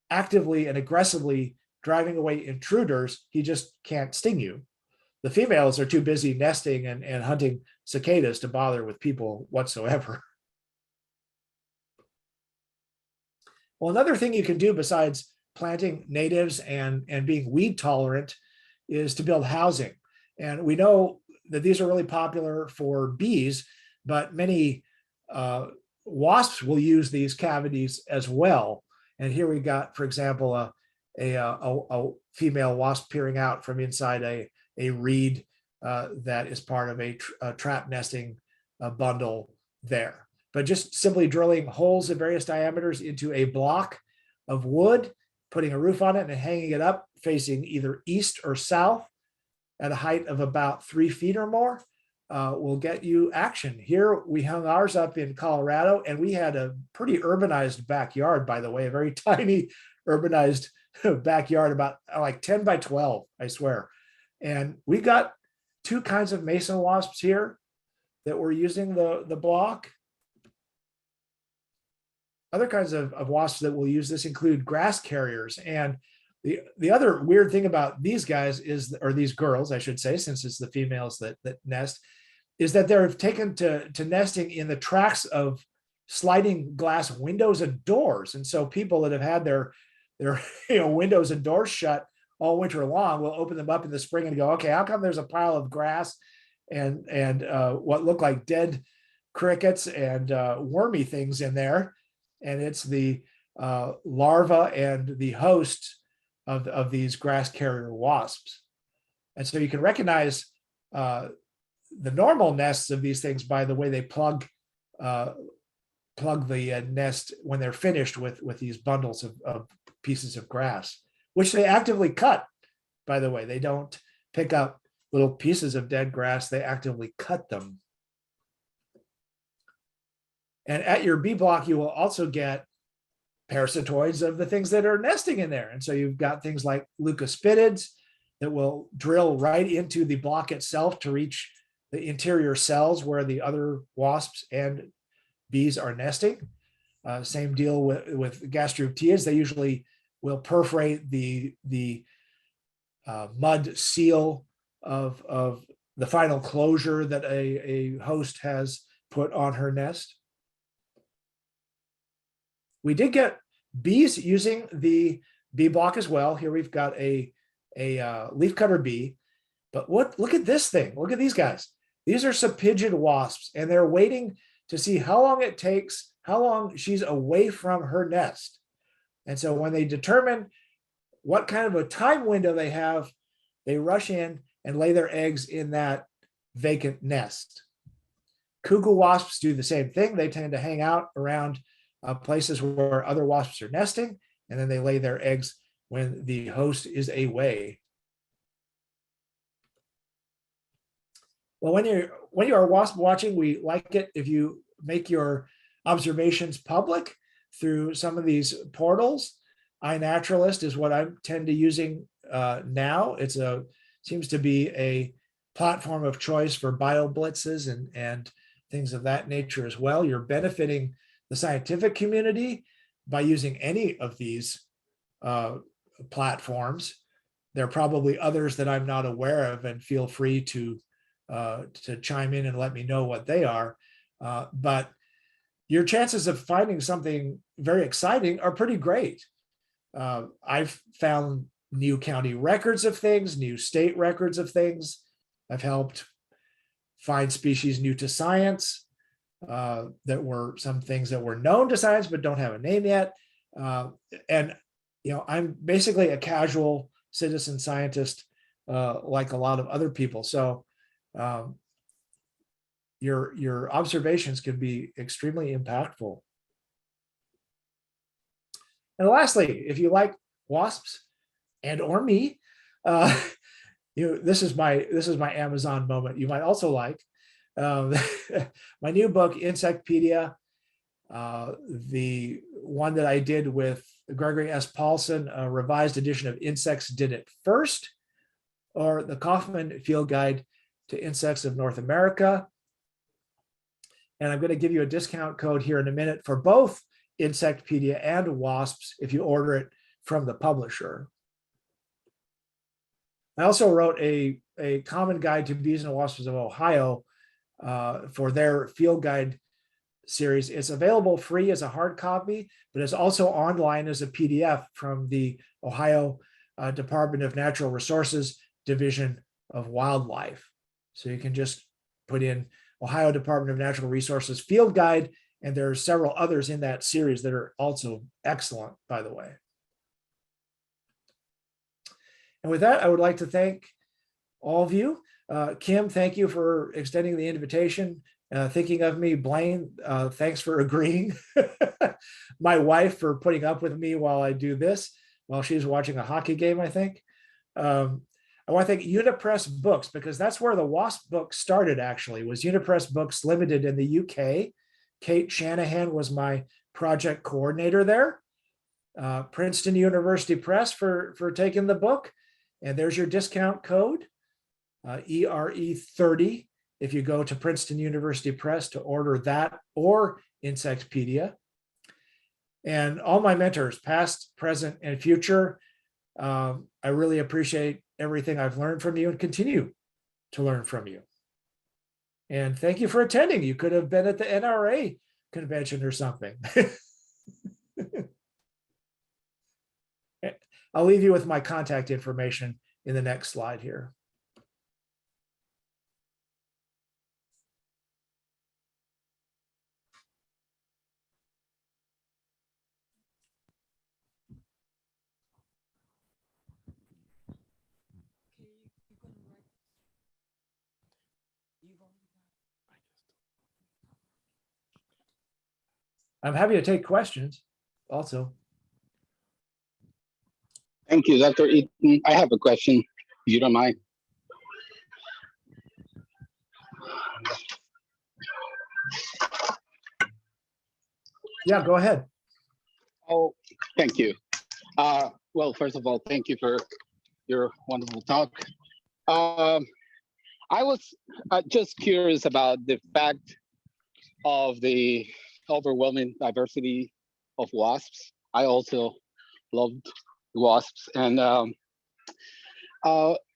actively and aggressively driving away intruders. He just can't sting you. The females are too busy nesting and hunting cicadas to bother with people whatsoever. Well, another thing you can do besides planting natives and being weed tolerant is to build housing. And we know that these are really popular for bees, but many wasps will use these cavities as well. And here we got, for example, a female wasp peering out from inside a reed that is part of a trap nesting bundle there. But just simply drilling holes of various diameters into a block of wood, putting a roof on it and hanging it up facing either east or south at a height of about 3 feet or more will get you action. Here we hung ours up in Colorado, and we had a pretty urbanized backyard, by the way, a very tiny urbanized backyard, about like 10 by 12, I swear. And we got 2 kinds of mason wasps here that were using the block. Other kinds of wasps that will use this include grass carriers. And the other weird thing about these guys is, or these girls, I should say, since it's the females that nest, is that they're taken to nesting in the tracks of sliding glass windows and doors. And so people that have had their windows and doors shut all winter long will open them up in the spring and go, okay, how come there's a pile of grass and what look like dead crickets and wormy things in there? And it's the larva and the host of these grass carrier wasps. And so you can recognize the normal nests of these things by the way they plug the nest when they're finished with these bundles of pieces of grass, which they actively cut, by the way. They don't pick up little pieces of dead grass, they actively cut them. And at your bee block, you will also get parasitoids of the things that are nesting in there. And so you've got things like leucospirids that will drill right into the block itself to reach the interior cells where the other wasps and bees are nesting. Same deal with gastrobtias. They usually will perforate the mud seal of the final closure that a host has put on her nest. We did get bees using the bee block as well. Here we've got a leafcutter bee, but look at this thing. Look at these guys. These are sapigid wasps, and they're waiting to see how long it takes, how long she's away from her nest. And so when they determine what kind of a time window they have, they rush in and lay their eggs in that vacant nest. Cuckoo wasps do the same thing. They tend to hang out around places where other wasps are nesting, and then they lay their eggs when the host is away. Well, when you are wasp watching, we like it if you make your observations public through some of these portals. iNaturalist is what I tend to using now. It seems to be a platform of choice for bio blitzes and things of that nature as well. You're benefiting the scientific community by using any of these platforms. There are probably others that I'm not aware of, and feel free to chime in and let me know what they are. But your chances of finding something very exciting are pretty great. I've found new county records of things, new state records of things. I've helped find species new to science. That were some things that were known to science but don't have a name yet. And I'm basically a casual citizen scientist like a lot of other people. So your observations can be extremely impactful. And lastly, if you like wasps and or me, this is my Amazon moment. You might also like my new book, Insectpedia, the one that I did with Gregory S. Paulson, a revised edition of Insects Did It First, or the Kaufman Field Guide to Insects of North America. And I'm going to give you a discount code here in a minute for both Insectpedia and Wasps if you order it from the publisher. I also wrote a common guide to bees and wasps of Ohio for their field guide series. It's available free as a hard copy, but it's also online as a PDF from the Ohio Department of Natural Resources Division of Wildlife. So you can just put in Ohio Department of Natural Resources Field Guide, and there are several others in that series that are also excellent, by the way. And with that, I would like to thank all of you. Kim, thank you for extending the invitation, thinking of me. Blaine, thanks for agreeing. My wife for putting up with me while I do this, while she's watching a hockey game, I think. I want to thank Unipress Books, because that's where the Wasp book started, actually, was Unipress Books Limited in the UK. Kate Shanahan was my project coordinator there. Princeton University Press for taking the book. And there's your discount code, ERE30, if you go to Princeton University Press to order that or Insectpedia. And all my mentors, past, present, and future, I really appreciate everything I've learned from you and continue to learn from you. And thank you for attending. You could have been at the NRA convention or something. I'll leave you with my contact information in the next slide here. I'm happy to take questions also. Thank you, Dr. Eaton. I have a question, if you don't mind. Yeah, go ahead. Oh, thank you. Well, first of all, thank you for your wonderful talk. I was just curious about the fact of the overwhelming diversity of wasps. I also loved wasps, and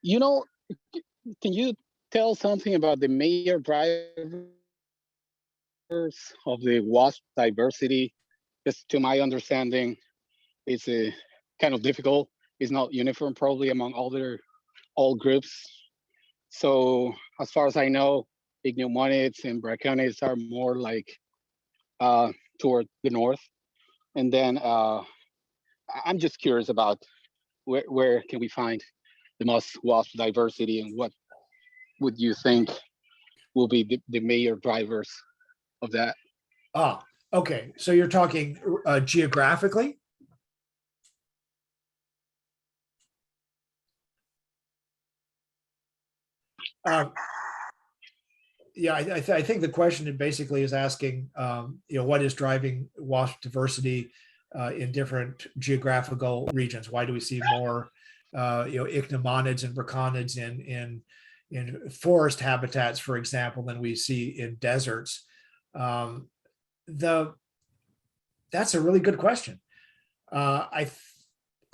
you know, can you tell something about the major drivers of the wasp diversity? Just to my understanding, it's a kind of difficult. It's not uniform, probably among all groups. So as far as I know, ichneumonids and braconids are more like toward the north. And then I'm just curious about where can we find the most wasp diversity, and what would you think will be the major drivers of that? Ah, okay. So you're talking geographically? Yeah, I think the question basically is asking, what is driving wasp diversity in different geographical regions? Why do we see more, ichneumonids and braconids in forest habitats, for example, than we see in deserts? That's a really good question. I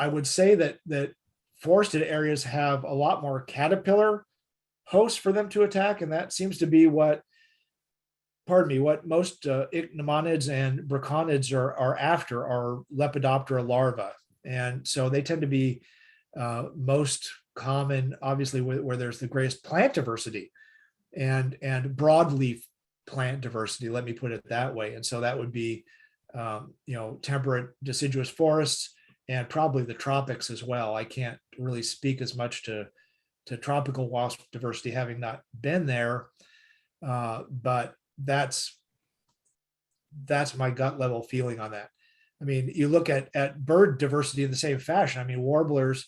would say that forested areas have a lot more caterpillar hosts for them to attack, and that seems to be what most ichneumonids and braconids are after, are Lepidoptera larvae. And so they tend to be most common, obviously, where there's the greatest plant diversity and broadleaf plant diversity, let me put it that way. And so that would be temperate deciduous forests and probably the tropics as well. I can't really speak as much to tropical wasp diversity, having not been there, but that's my gut level feeling on that. I mean, you look at bird diversity in the same fashion. I mean, warblers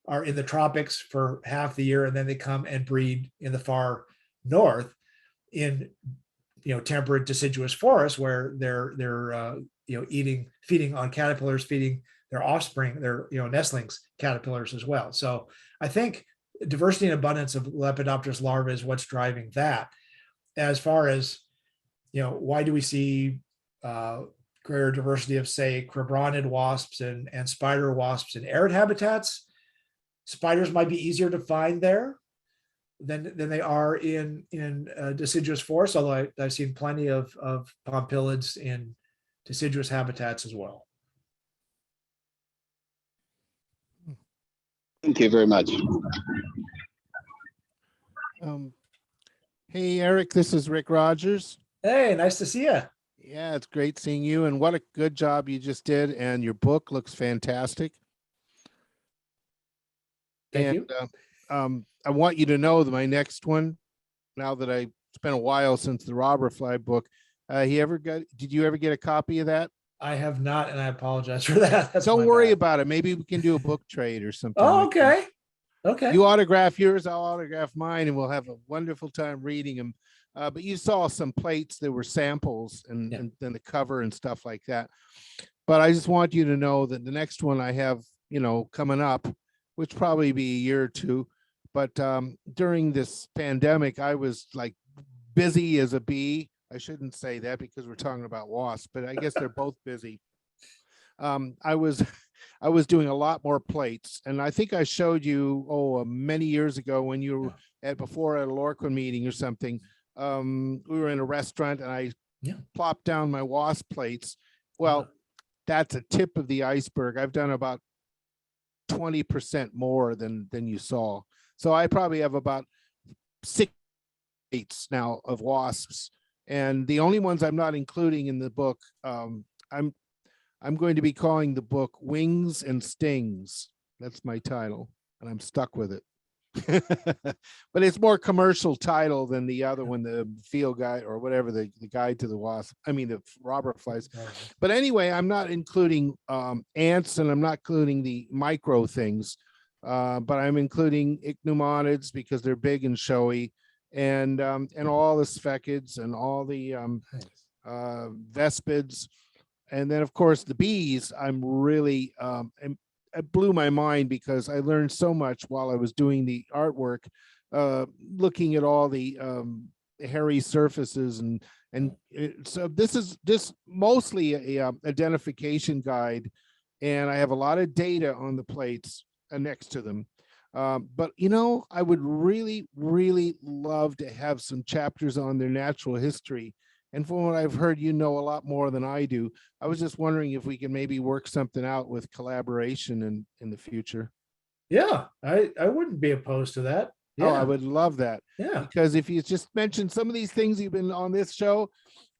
are in the tropics for half the year, and then they come and breed in the far north in temperate deciduous forests where they're feeding on caterpillars, feeding their offspring, their nestlings, caterpillars as well. So I think diversity and abundance of Lepidopterus larvae is what's driving that. As far as why do we see greater diversity of, say, cribronid wasps and spider wasps in arid habitats? Spiders might be easier to find there than they are in deciduous forests, although I've seen plenty of pompilids in deciduous habitats as well. Thank you very much. Hey, Eric, this is Rick Rogers. Hey, nice to see you. Yeah, it's great seeing you, and what a good job you just did, and your book looks fantastic. Thank you. I want you to know that my next one, now that it's been a while since the robber fly book, did you ever get a copy of that? I have not, and I apologize for that. Don't worry about it. Maybe we can do a book trade or something. Oh, okay. Okay. You autograph yours, I'll autograph mine, and we'll have a wonderful time reading them. But you saw some plates that were samples and then the cover and stuff like that. But I just want you to know that the next one I have, coming up, which probably be a year or two. But during this pandemic, I was like busy as a bee. I shouldn't say that because we're talking about wasps, but I guess they're both busy. I was doing a lot more plates, and I think I showed you many years ago when you were at a Lorquin meeting or something. We were in a restaurant and I plopped down my wasp plates. Well, that's a tip of the iceberg. I've done about 20% more than you saw. So I probably have about 6 plates now of wasps, and the only ones I'm not including in the book, I'm going to be calling the book Wings and Stings. That's my title, and I'm stuck with it. But it's more commercial title than the other one, the field guide or whatever, the guide to the wasp. I mean, the robber flies. But anyway, I'm not including ants, and I'm not including the micro things, but I'm including ichneumonids because they're big and showy, and all the sphekids and all the vespids. And then, of course, the bees, I'm really, it blew my mind because I learned so much while I was doing the artwork, looking at all the hairy surfaces. So this is mostly a identification guide, and I have a lot of data on the plates next to them. But, I would really, really love to have some chapters on their natural history. And from what I've heard, a lot more than I do. I was just wondering if we can maybe work something out with collaboration in the future. Yeah, I wouldn't be opposed to that. Yeah. Oh, I would love that. Yeah. Because if you just mentioned some of these things you've been on this show,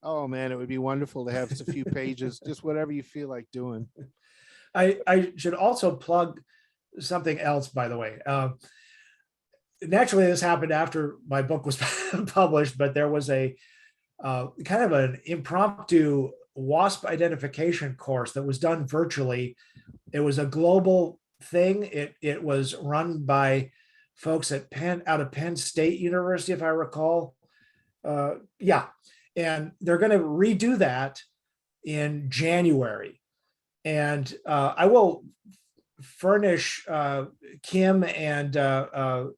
oh man, it would be wonderful to have a few pages, just whatever you feel like doing. I should also plug something else, by the way. Naturally, this happened after my book was published, but there was a kind of an impromptu wasp identification course that was done virtually. It was a global thing. It was run by folks out of Penn State University, if I recall. And they're going to redo that in January. And I will furnish Kim and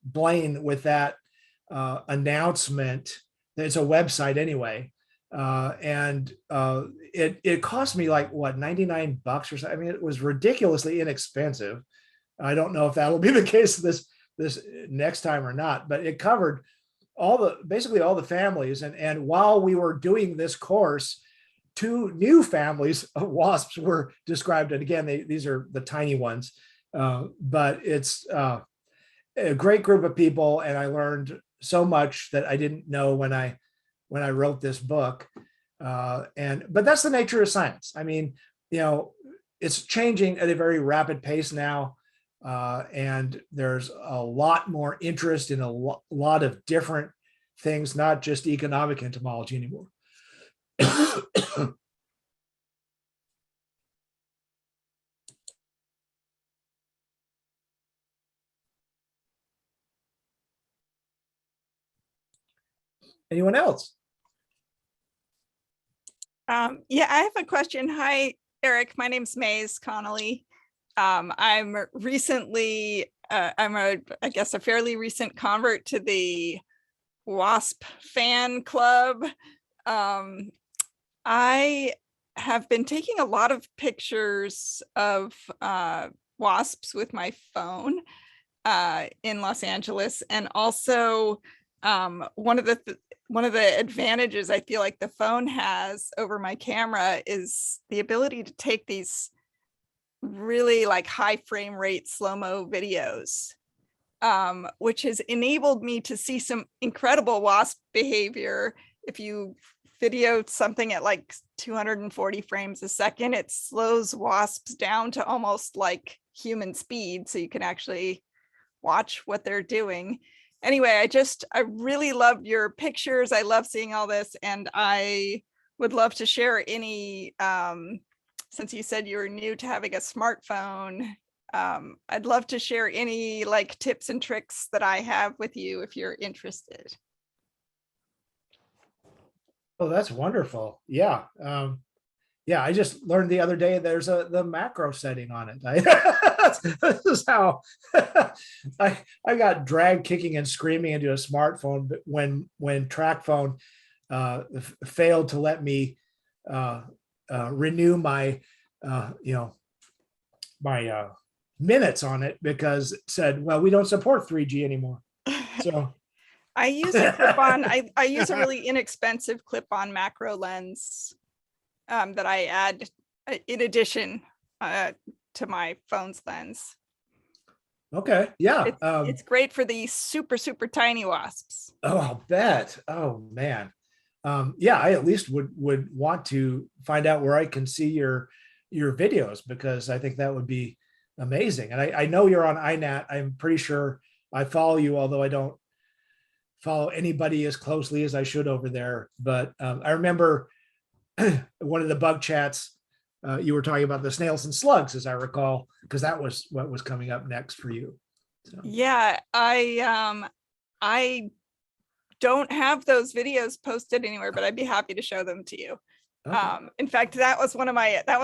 Blaine with that announcement. It's a website anyway. And it cost me like $99 or something. I mean, it was ridiculously inexpensive. I don't know if that'll be the case this next time or not, but it covered basically all the families. And while we were doing this course, 2 new families of wasps were described. And again, these are the tiny ones, but it's a great group of people. And I learned so much that I didn't know when I wrote this book. But that's the nature of science. I mean, it's changing at a very rapid pace now. And there's a lot more interest in a lot of different things, not just economic entomology anymore. Anyone else? Yeah, I have a question. Hi, Eric. My name's Maze Connolly. I'm recently, I guess, a fairly recent convert to the Wasp fan club. I have been taking a lot of pictures of wasps with my phone in Los Angeles, and also one of the advantages I feel like the phone has over my camera is the ability to take these really like high frame rate slow-mo videos, which has enabled me to see some incredible wasp behavior. If you video something at like 240 frames a second, it slows wasps down to almost like human speed, so you can actually watch what they're doing. Anyway, I really love your pictures. I love seeing all this, and I would love to share any, since you said you were new to having a smartphone, I'd love to share any like tips and tricks that I have with you if you're interested. Oh, that's wonderful. Yeah. Yeah, I just learned the other day there's the macro setting on it. This is how I got dragged kicking and screaming into a smartphone when TrackPhone failed to let me renew my my minutes on it, because it said, well, we don't support 3G anymore. So I use a clip-on, I use a really inexpensive clip-on macro lens that I add in addition to my phone's lens. okay, yeah. It's great for the super tiny wasps. Oh, I'll bet. Oh man. Yeah, I at least would want to find out where I can see your videos, because I think that would be amazing. And I know you're on INAT. I'm pretty sure I follow you, although I don't follow anybody as closely as I should over there. But I remember one of the bug chats, you were talking about the snails and slugs, as I recall, because that was what was coming up next for you. So. Yeah, I don't have those videos posted anywhere, but I'd be happy to show them to you. Okay. In fact, that was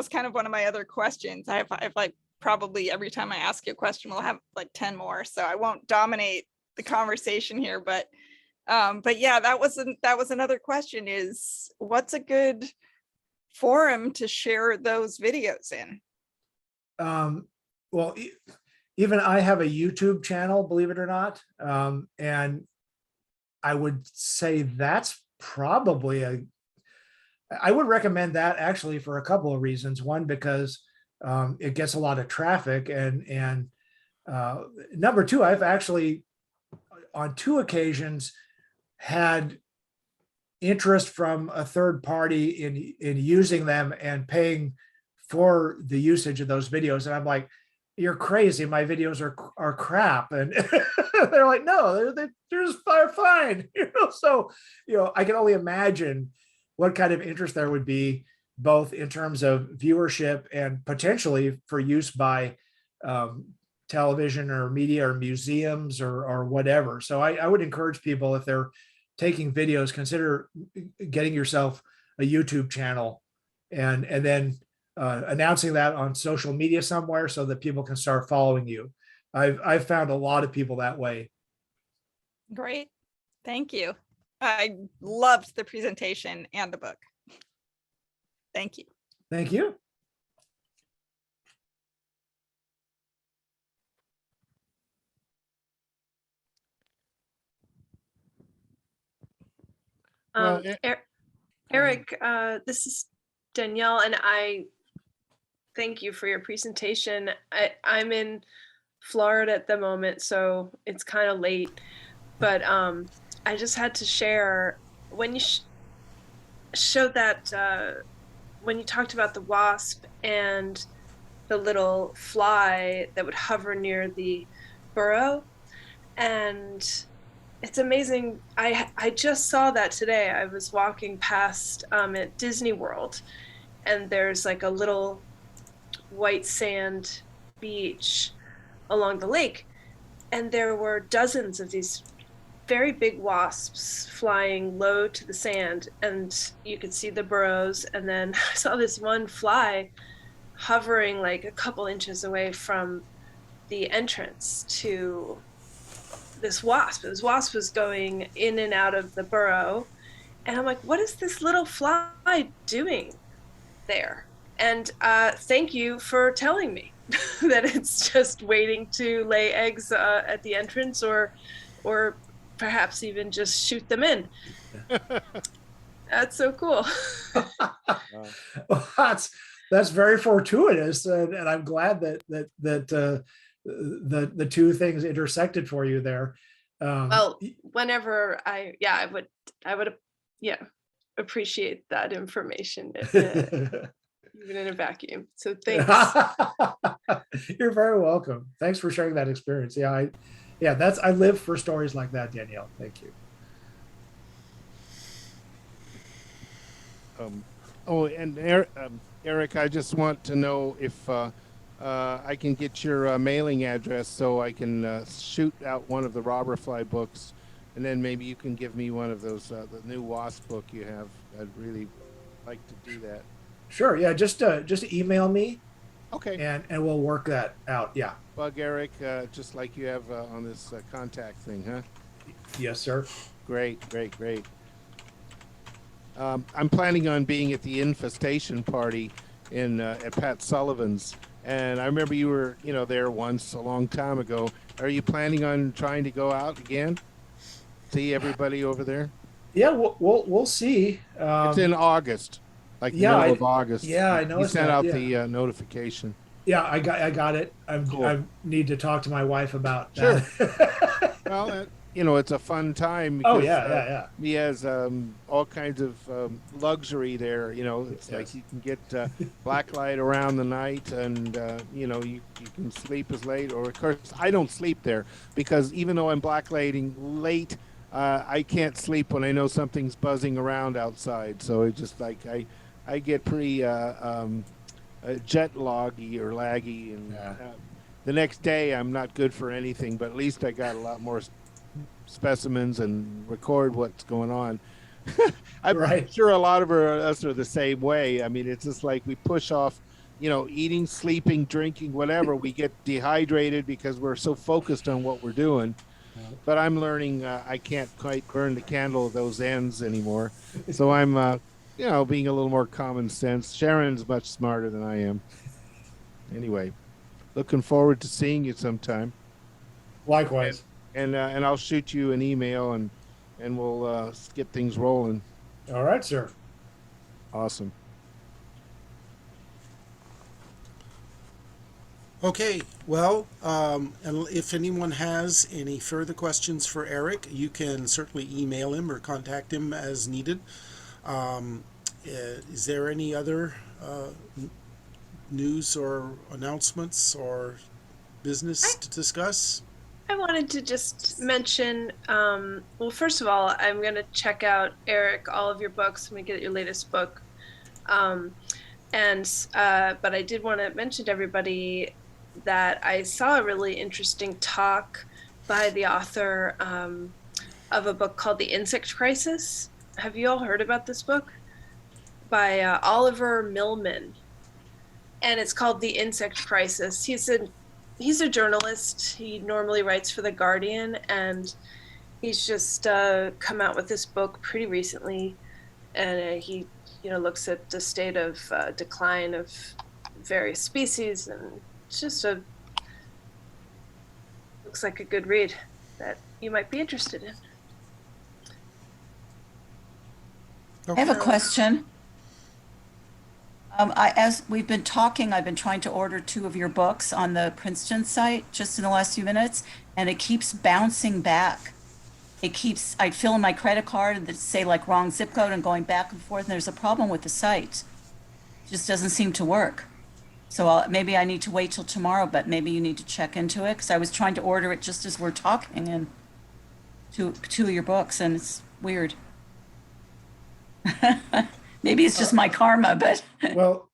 kind of one of my other questions. I have like probably every time I ask you a question, we'll have like 10 more. So I won't dominate the conversation here, but yeah, that was another question, is what's a good forum to share those videos in? Well, even I have a YouTube channel, believe it or not. And I would say that's probably I would recommend that actually for a couple of reasons. One, because it gets a lot of traffic, and number two, I've actually on 2 occasions had interest from a third party in using them and paying for the usage of those videos. And I'm like, you're crazy. My videos are crap. And they're like, no, they're just fine. So, I can only imagine what kind of interest there would be, both in terms of viewership and potentially for use by television or media or museums or whatever. So I would encourage people, if they're taking videos, consider getting yourself a YouTube channel and then announcing that on social media somewhere so that people can start following you. I've found a lot of people that way. Great. Thank you. I loved the presentation and the book. Thank you. Thank you. Well, Eric, this is Danielle, and I thank you for your presentation. I'm in Florida at the moment, so it's kind of late, but I just had to share, when you showed that, when you talked about the wasp and the little fly that would hover near the burrow. And it's amazing. I just saw that today. I was walking past at Disney World, and there's like a little white sand beach along the lake, and there were dozens of these very big wasps flying low to the sand, and you could see the burrows. And then I saw this one fly hovering like a couple inches away from the entrance to this wasp. This wasp was going in and out of the burrow, and I'm like, what is this little fly doing there? And thank you for telling me that it's just waiting to lay eggs at the entrance, or perhaps even just shoot them in. That's so cool. Well, that's very fortuitous, and I'm glad that the two things intersected for you there. Well, whenever I would appreciate that information, even in a vacuum. So thanks. You're very welcome. Thanks for sharing that experience. I live for stories like that, Danielle. Thank you. And Eric, I just want to know if I can get your mailing address so I can shoot out one of the Robberfly books, and then maybe you can give me one of those, the new Wasp book you have. I'd really like to do that. Sure. Yeah. Just email me. Okay. And we'll work that out. Yeah. Bug Eric, just like you have on this contact thing, huh? Yes, sir. Great. I'm planning on being at the infestation party at Pat Sullivan's, and I remember you were, there once a long time ago. Are you planning on trying to go out again? See everybody over there? Yeah, we'll see. It's in August, like the middle of August. Yeah, I know. You sent out the notification. Yeah, I got it. Cool. I need to talk to my wife about that. Well, it's a fun time. Oh Because, yeah. He has all kinds of luxury there. It's like you can get black light around the night, and you can sleep as late. Or of course, I don't sleep there because even though I'm blacklighting late, I can't sleep when I know something's buzzing around outside. So it's just like I get pretty jet laggy or laggy, and the next day I'm not good for anything. But at least I got a lot more specimens and record what's going on. I'm sure a lot of us are the same way. I mean, it's just like we push off, eating, sleeping, drinking, whatever. We get dehydrated because we're so focused on what we're doing. But I'm learning I can't quite burn the candle at those ends anymore. So I'm, being a little more common sense. Sharon's much smarter than I am. Anyway, looking forward to seeing you sometime. Likewise. And I'll shoot you an email and we'll get things rolling. All right, sir. Awesome. Okay, well, and if anyone has any further questions for Eric, you can certainly email him or contact him as needed. Is there any other news or announcements or business to discuss? I wanted to just mention, well, first of all, I'm going to check out, Eric, all of your books when we get your latest book. But I did want to mention to everybody that I saw a really interesting talk by the author of a book called The Insect Crisis. Have you all heard about this book? By Oliver Millman. And it's called The Insect Crisis. He's a journalist. He normally writes for The Guardian, and he's just come out with this book pretty recently. And he, looks at the state of decline of various species, and it's just looks like a good read that you might be interested in. Okay. I have a question. As we've been talking, I've been trying to order 2 of your books on the Princeton site just in the last few minutes, and it keeps bouncing back. I fill in my credit card and say like wrong zip code and going back and forth, and there's a problem with the site. It just doesn't seem to work. So maybe I need to wait till tomorrow, but maybe you need to check into it because I was trying to order it just as we're talking and two of your books, and it's weird. Maybe it's just my karma, but Well,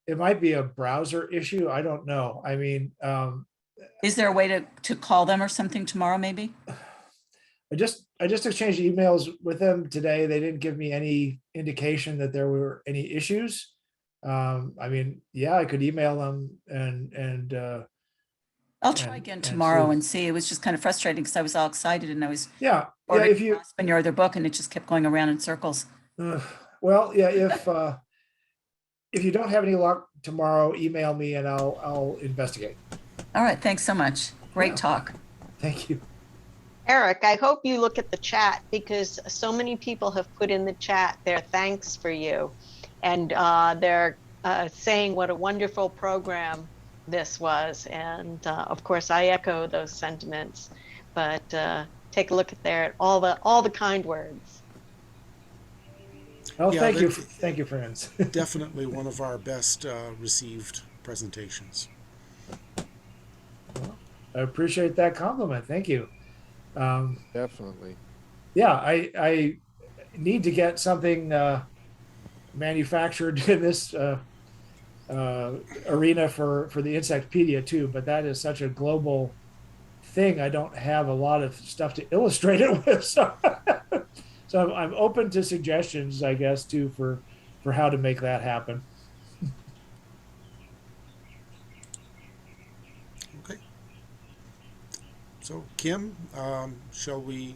it might be a browser issue. I don't know. I mean, is there a way to call them or something tomorrow, maybe? I just exchanged emails with them today. They didn't give me any indication that there were any issues. I mean, yeah, I could email them and I'll try and- again and tomorrow see. and see. It was just kind of frustrating because I was all excited and I was Yeah, ordering if you Wasp and your other book and it just kept going around in circles. well, yeah, if you don't have any luck tomorrow, email me and I'll investigate. All right, thanks so much. Great Yeah. talk. Thank you. Eric, I hope you look at the chat because so many people have put in the chat their thanks for you. And they're saying what a wonderful program this was. And of course, I echo those sentiments. But take a look at there, all the kind words. Oh, Yeah, thank you, friends. Definitely one of our best received presentations. Well, I appreciate that compliment. Thank you. Definitely. Yeah, I need to get something manufactured in this arena for the Insectpedia too, but that is such a global thing. I don't have a lot of stuff to illustrate it with, so so I'm open to suggestions, I guess, too, for how to make that happen. Okay. So Kim, shall we